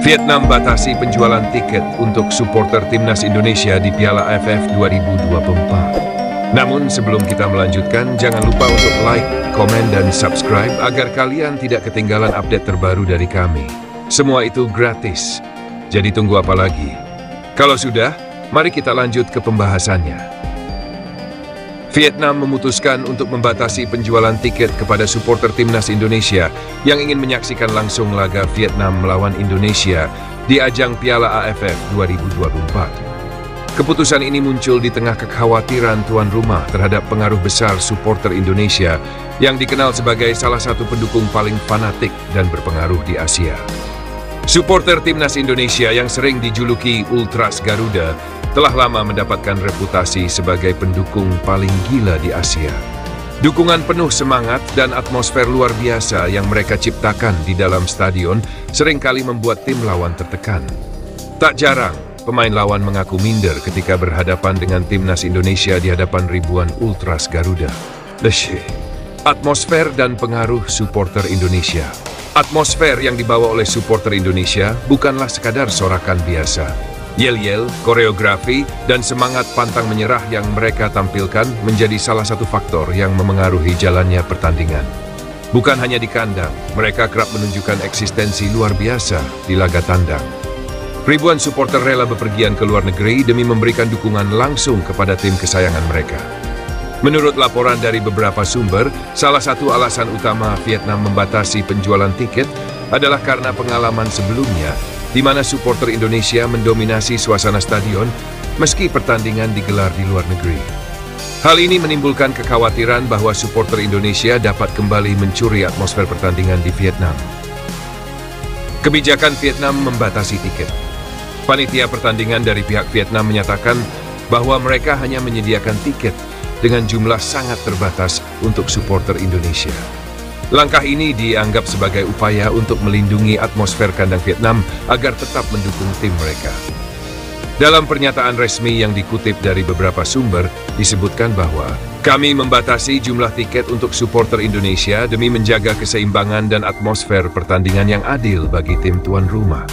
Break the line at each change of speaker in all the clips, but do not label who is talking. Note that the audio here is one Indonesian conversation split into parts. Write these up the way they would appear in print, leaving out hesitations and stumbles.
Vietnam batasi penjualan tiket untuk supporter timnas Indonesia di Piala AFF 2024. Namun sebelum kita melanjutkan, jangan lupa untuk like, komen, dan subscribe agar kalian tidak ketinggalan update terbaru dari kami. Semua itu gratis, jadi tunggu apa lagi? Kalau sudah, mari kita lanjut ke pembahasannya. Vietnam memutuskan untuk membatasi penjualan tiket kepada supporter timnas Indonesia yang ingin menyaksikan langsung laga Vietnam melawan Indonesia di ajang Piala AFF 2024. Keputusan ini muncul di tengah kekhawatiran tuan rumah terhadap pengaruh besar supporter Indonesia yang dikenal sebagai salah satu pendukung paling fanatik dan berpengaruh di Asia. Supporter timnas Indonesia yang sering dijuluki Ultras Garuda telah lama mendapatkan reputasi sebagai pendukung paling gila di Asia. Dukungan penuh semangat dan atmosfer luar biasa yang mereka ciptakan di dalam stadion seringkali membuat tim lawan tertekan. Tak jarang, pemain lawan mengaku minder ketika berhadapan dengan timnas Indonesia di hadapan ribuan Ultras Garuda. Atmosfer dan pengaruh supporter Indonesia. Atmosfer yang dibawa oleh supporter Indonesia bukanlah sekadar sorakan biasa. Yel-yel, koreografi, dan semangat pantang menyerah yang mereka tampilkan menjadi salah satu faktor yang memengaruhi jalannya pertandingan. Bukan hanya di kandang, mereka kerap menunjukkan eksistensi luar biasa di laga tandang. Ribuan supporter rela bepergian ke luar negeri demi memberikan dukungan langsung kepada tim kesayangan mereka. Menurut laporan dari beberapa sumber, salah satu alasan utama Vietnam membatasi penjualan tiket adalah karena pengalaman sebelumnya di mana supporter Indonesia mendominasi suasana stadion meski pertandingan digelar di luar negeri. Hal ini menimbulkan kekhawatiran bahwa supporter Indonesia dapat kembali mencuri atmosfer pertandingan di Vietnam. Kebijakan Vietnam membatasi tiket. Panitia pertandingan dari pihak Vietnam menyatakan bahwa mereka hanya menyediakan tiket dengan jumlah sangat terbatas untuk supporter Indonesia. Langkah ini dianggap sebagai upaya untuk melindungi atmosfer kandang Vietnam agar tetap mendukung tim mereka. Dalam pernyataan resmi yang dikutip dari beberapa sumber, disebutkan bahwa kami membatasi jumlah tiket untuk supporter Indonesia demi menjaga keseimbangan dan atmosfer pertandingan yang adil bagi tim tuan rumah.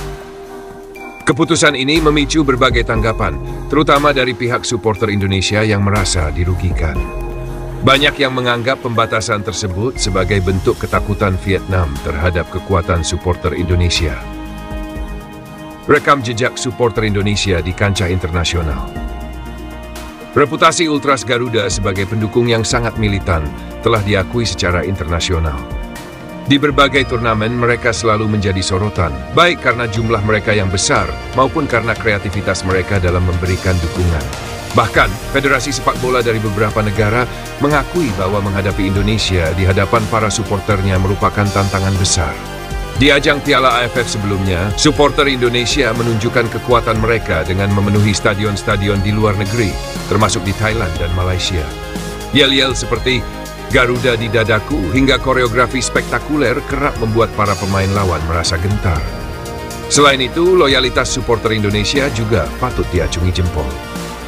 Keputusan ini memicu berbagai tanggapan, terutama dari pihak supporter Indonesia yang merasa dirugikan. Banyak yang menganggap pembatasan tersebut sebagai bentuk ketakutan Vietnam terhadap kekuatan supporter Indonesia. Rekam jejak supporter Indonesia di kancah internasional. Reputasi Ultras Garuda sebagai pendukung yang sangat militan telah diakui secara internasional. Di berbagai turnamen mereka selalu menjadi sorotan, baik karena jumlah mereka yang besar maupun karena kreativitas mereka dalam memberikan dukungan. Bahkan, federasi sepak bola dari beberapa negara mengakui bahwa menghadapi Indonesia di hadapan para supporternya merupakan tantangan besar. Di ajang Piala AFF sebelumnya, supporter Indonesia menunjukkan kekuatan mereka dengan memenuhi stadion-stadion di luar negeri, termasuk di Thailand dan Malaysia. Yel-yel seperti Garuda di dadaku hingga koreografi spektakuler kerap membuat para pemain lawan merasa gentar. Selain itu, loyalitas supporter Indonesia juga patut diacungi jempol.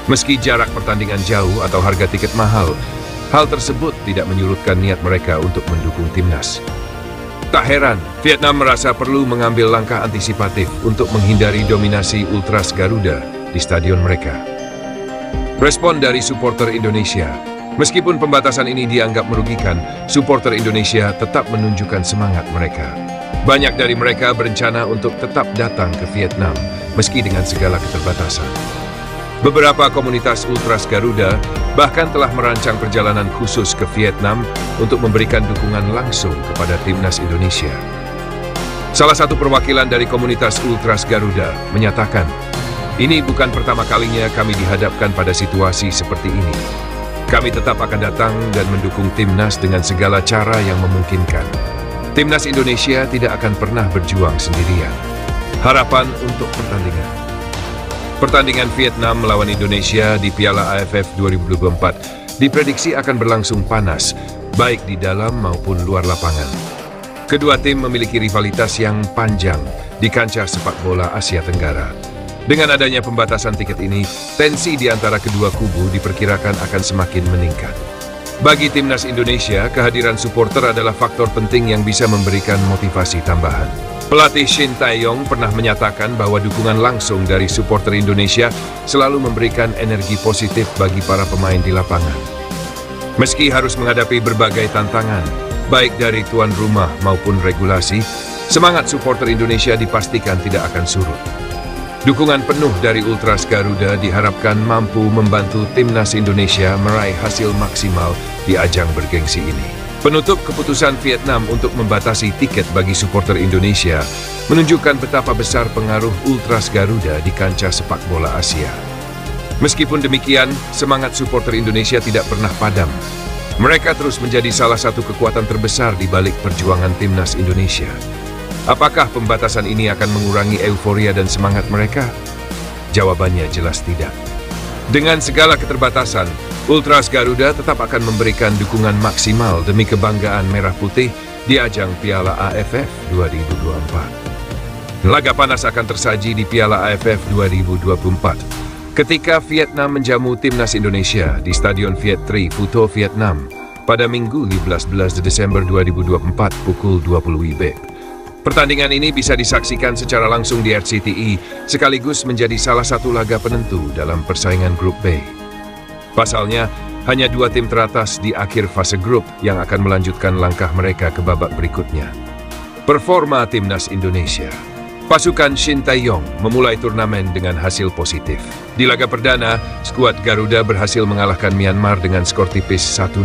Meski jarak pertandingan jauh atau harga tiket mahal, hal tersebut tidak menyurutkan niat mereka untuk mendukung timnas. Tak heran, Vietnam merasa perlu mengambil langkah antisipatif untuk menghindari dominasi Ultras Garuda di stadion mereka. Respon dari supporter Indonesia. Meskipun pembatasan ini dianggap merugikan, supporter Indonesia tetap menunjukkan semangat mereka. Banyak dari mereka berencana untuk tetap datang ke Vietnam, meski dengan segala keterbatasan. Beberapa komunitas Ultras Garuda bahkan telah merancang perjalanan khusus ke Vietnam untuk memberikan dukungan langsung kepada timnas Indonesia. Salah satu perwakilan dari komunitas Ultras Garuda menyatakan, "Ini bukan pertama kalinya kami dihadapkan pada situasi seperti ini. Kami tetap akan datang dan mendukung timnas dengan segala cara yang memungkinkan. Timnas Indonesia tidak akan pernah berjuang sendirian." Harapan untuk pertandingan. Pertandingan Vietnam melawan Indonesia di Piala AFF 2024 diprediksi akan berlangsung panas, baik di dalam maupun luar lapangan. Kedua tim memiliki rivalitas yang panjang di kancah sepak bola Asia Tenggara. Dengan adanya pembatasan tiket ini, tensi di antara kedua kubu diperkirakan akan semakin meningkat. Bagi timnas Indonesia, kehadiran supporter adalah faktor penting yang bisa memberikan motivasi tambahan. Pelatih Shin Tae-yong pernah menyatakan bahwa dukungan langsung dari supporter Indonesia selalu memberikan energi positif bagi para pemain di lapangan. Meski harus menghadapi berbagai tantangan, baik dari tuan rumah maupun regulasi, semangat supporter Indonesia dipastikan tidak akan surut. Dukungan penuh dari Ultras Garuda diharapkan mampu membantu timnas Indonesia meraih hasil maksimal di ajang bergengsi ini. Penutup keputusan Vietnam untuk membatasi tiket bagi supporter Indonesia menunjukkan betapa besar pengaruh Ultras Garuda di kancah sepak bola Asia. Meskipun demikian, semangat supporter Indonesia tidak pernah padam. Mereka terus menjadi salah satu kekuatan terbesar di balik perjuangan timnas Indonesia. Apakah pembatasan ini akan mengurangi euforia dan semangat mereka? Jawabannya jelas tidak. Dengan segala keterbatasan, Ultras Garuda tetap akan memberikan dukungan maksimal demi kebanggaan merah putih di ajang Piala AFF 2024. Laga panas akan tersaji di Piala AFF 2024 ketika Vietnam menjamu timnas Indonesia di Stadion Viet Tri, Phu Tho, Vietnam pada Minggu 15 Desember 2024 pukul 20 WIB. Pertandingan ini bisa disaksikan secara langsung di RCTI, sekaligus menjadi salah satu laga penentu dalam persaingan grup B. Pasalnya, hanya 2 tim teratas di akhir fase grup yang akan melanjutkan langkah mereka ke babak berikutnya. Performa timnas Indonesia. Pasukan Shin Tae-yong memulai turnamen dengan hasil positif. Di laga perdana, skuad Garuda berhasil mengalahkan Myanmar dengan skor tipis 1-0.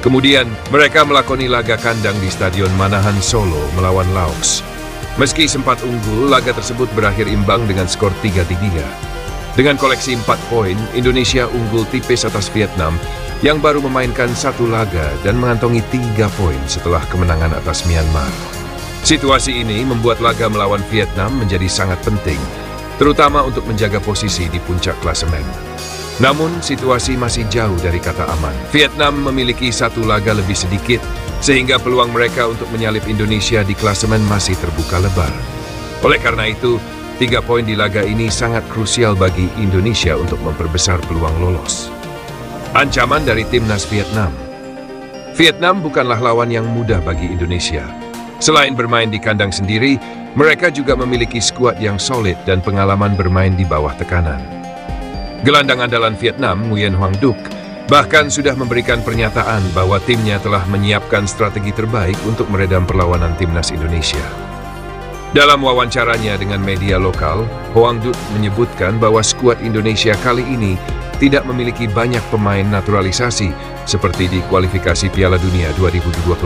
Kemudian, mereka melakoni laga kandang di Stadion Manahan Solo melawan Laos. Meski sempat unggul, laga tersebut berakhir imbang dengan skor 3-3. Dengan koleksi 4 poin, Indonesia unggul tipis atas Vietnam yang baru memainkan 1 laga dan mengantongi 3 poin setelah kemenangan atas Myanmar. Situasi ini membuat laga melawan Vietnam menjadi sangat penting, terutama untuk menjaga posisi di puncak klasemen. Namun, situasi masih jauh dari kata aman. Vietnam memiliki 1 laga lebih sedikit, sehingga peluang mereka untuk menyalip Indonesia di klasemen masih terbuka lebar. Oleh karena itu, 3 poin di laga ini sangat krusial bagi Indonesia untuk memperbesar peluang lolos. Ancaman dari timnas Vietnam. Vietnam bukanlah lawan yang mudah bagi Indonesia. Selain bermain di kandang sendiri, mereka juga memiliki skuad yang solid dan pengalaman bermain di bawah tekanan. Gelandang andalan Vietnam, Nguyen Hoang Duc, bahkan sudah memberikan pernyataan bahwa timnya telah menyiapkan strategi terbaik untuk meredam perlawanan timnas Indonesia. Dalam wawancaranya dengan media lokal, Hoang Duc menyebutkan bahwa skuad Indonesia kali ini tidak memiliki banyak pemain naturalisasi seperti di kualifikasi Piala Dunia 2026.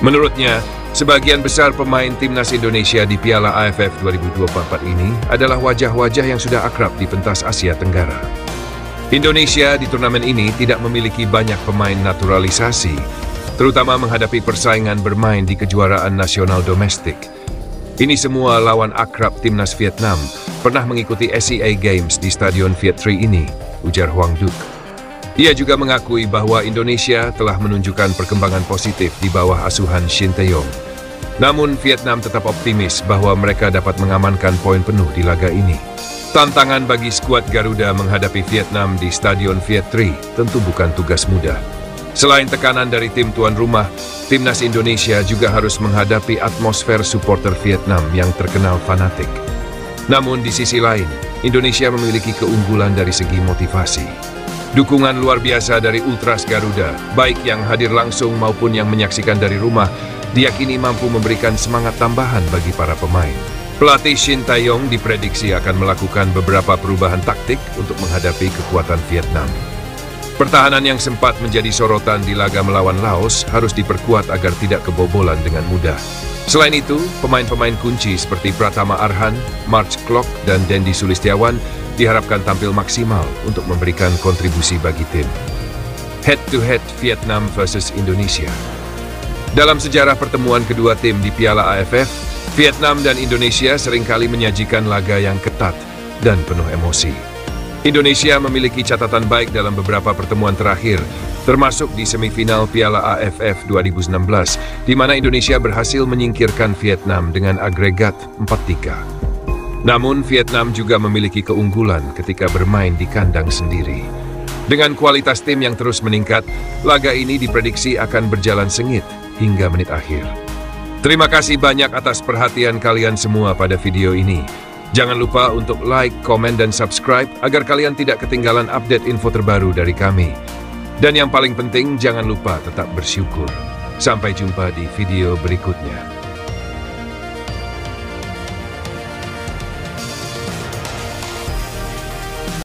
Menurutnya, sebagian besar pemain timnas Indonesia di Piala AFF 2024 ini adalah wajah-wajah yang sudah akrab di pentas Asia Tenggara. Indonesia di turnamen ini tidak memiliki banyak pemain naturalisasi, terutama menghadapi persaingan bermain di kejuaraan nasional domestik. Ini semua lawan akrab timnas Vietnam pernah mengikuti SEA Games di Stadion Viet Tri ini, ujar Hoang Duc. Ia juga mengakui bahwa Indonesia telah menunjukkan perkembangan positif di bawah asuhan Shin Tae-yong. Namun, Vietnam tetap optimis bahwa mereka dapat mengamankan poin penuh di laga ini. Tantangan bagi skuad Garuda menghadapi Vietnam di Stadion Viet Tri tentu bukan tugas mudah. Selain tekanan dari tim tuan rumah, timnas Indonesia juga harus menghadapi atmosfer supporter Vietnam yang terkenal fanatik. Namun di sisi lain, Indonesia memiliki keunggulan dari segi motivasi. Dukungan luar biasa dari Ultras Garuda, baik yang hadir langsung maupun yang menyaksikan dari rumah, diyakini mampu memberikan semangat tambahan bagi para pemain. Pelatih Shin Tae-yong diprediksi akan melakukan beberapa perubahan taktik untuk menghadapi kekuatan Vietnam. Pertahanan yang sempat menjadi sorotan di laga melawan Laos harus diperkuat agar tidak kebobolan dengan mudah. Selain itu, pemain-pemain kunci seperti Pratama Arhan, March Klok, dan Dendi Sulistiawan diharapkan tampil maksimal untuk memberikan kontribusi bagi tim. Head-to-head Vietnam versus Indonesia. Dalam sejarah pertemuan kedua tim di Piala AFF, Vietnam dan Indonesia seringkali menyajikan laga yang ketat dan penuh emosi. Indonesia memiliki catatan baik dalam beberapa pertemuan terakhir, termasuk di semifinal Piala AFF 2016, di mana Indonesia berhasil menyingkirkan Vietnam dengan agregat 4-3. Namun, Vietnam juga memiliki keunggulan ketika bermain di kandang sendiri. Dengan kualitas tim yang terus meningkat, laga ini diprediksi akan berjalan sengit hingga menit akhir. Terima kasih banyak atas perhatian kalian semua pada video ini. Jangan lupa untuk like, komen, dan subscribe agar kalian tidak ketinggalan update info terbaru dari kami. Dan yang paling penting, jangan lupa tetap bersyukur. Sampai jumpa di video berikutnya.